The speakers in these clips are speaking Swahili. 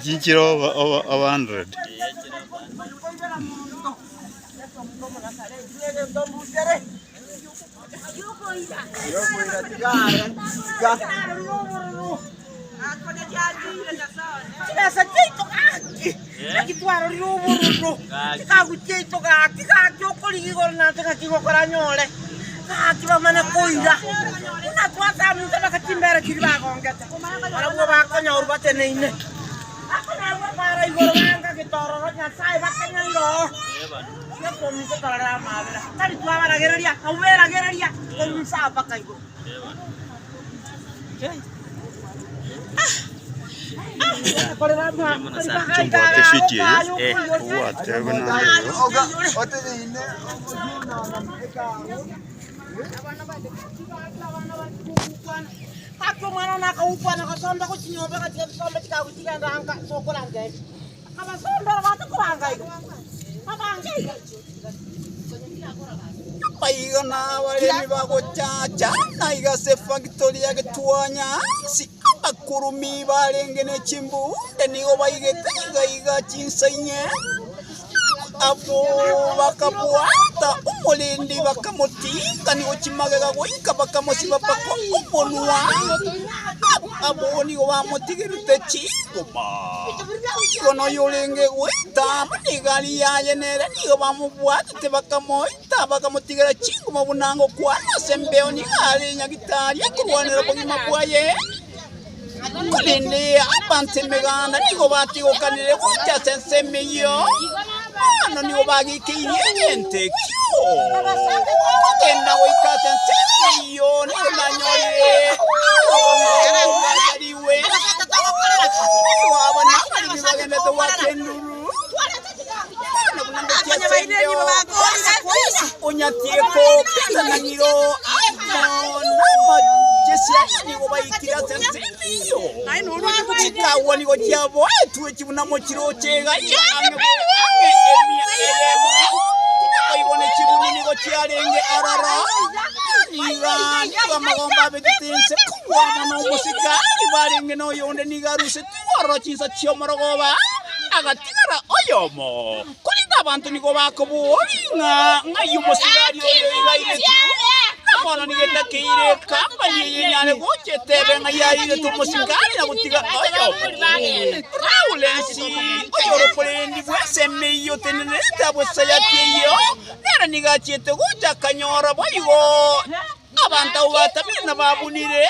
Jinchiro over 100. Victoria Getuanya si abakurumi balengene chimbu nigo baigete iga chinsanya abo bakabuata umulindi bakamutinga nigo chimagaga goika bakamusiba pako umonwa abo nigo bamutigirute chingoma kono yolenge weta manigali yayenera nigo bamubuata te bakamoita bakamutigira chingoma bunango kwana sembeo ni ali nyagitari kurwanira bugima bwaye kulinde abantu meganda nigo batigokanire kucha sensemeyo ano nigo bagikiye gente kyo kenda wika sensemeyo nigo nanyore ariwe wabana bali bagenda to wakenduru onyatieko penaniro nigo bayikira sensemeyo chikawa nigo cyabo tuwe kibunamo kiro cega ibone kibuni nigo cyarenge arara niga magomba betinse kuwa no musika ibarenge no yonde nigaruse tuwaro kinsa cyomorogoba agatigara oyomo kuri abantu nigo bakobuwinga ngayumusigari oyoyigaire kono nigenda kire kamba yinyane gochete benga yaire tumusigari na gutiga oyo Raulensi oyo polendi bwese meyo tenene tabwese yatiyo nera nigachete gocha kanyora boyigo abantu batabina babunire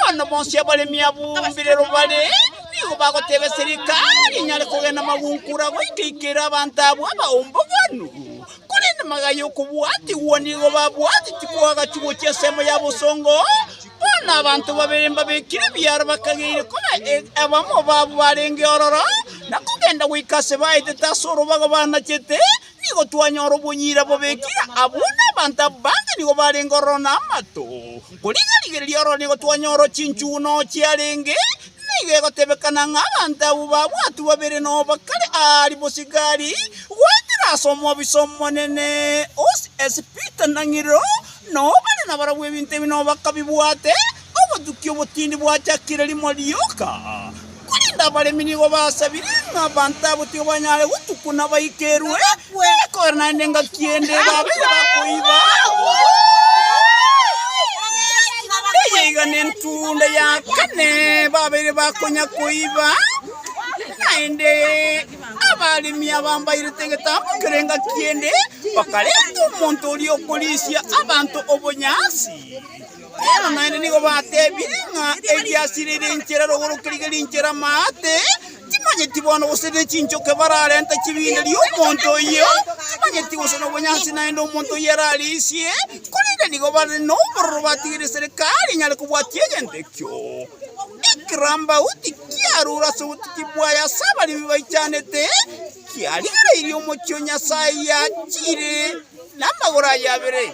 bano bonse abale miyabumbire rubale nigo bagotebe serikali nyale kogena magunkura goikikira abantu abo abaomboganu kulenda magayo kubuati wonigo babuati tikwaga chugo cyesemo yabusongo bona abantu babemba bekire byara bakagire kola abamo babu barenge ororo nakugenda wikase baite tasoro bagabana chete nigo twanyoro bunyira bobekira abuna abantu bange nigo barenga orona amato kulingaligere lyoro nigo twanyoro chinchuno cyarenge nige gotebekana ng'abantu babu babere no bakale ari bosigari somo bisomo nene os espita nangiro no bane nabarawe binte bino bakabibuate obudukyo butindi bwachakira limolioka kulinda abalimi nigo basabire abantu abo tibanyale gutukuna baikerwe kornande nga kiende babire bakoiba yega nentunda ya kane babire bakonya koiba naende abalimi abambaire tegetambukirenga kiende bakaleta omuntu oli okulisia abantu obonyasi era naende nigo batebire nga eryasirire enchera rogorokirigeri enchera mate timanye tibono gosere chinchoke bararenta kibinde ly'omuntu oyo timanye tigosene obonyasi naende omuntu oyo eralisie kurinde nigo bari nobororo batigire serikali nyale kubwatia egento ekyo ekiramba uti kiarura so uti kibwaya sabalimi baichanete kialigire iri omokyo nyasaye yakire n'amagora yabere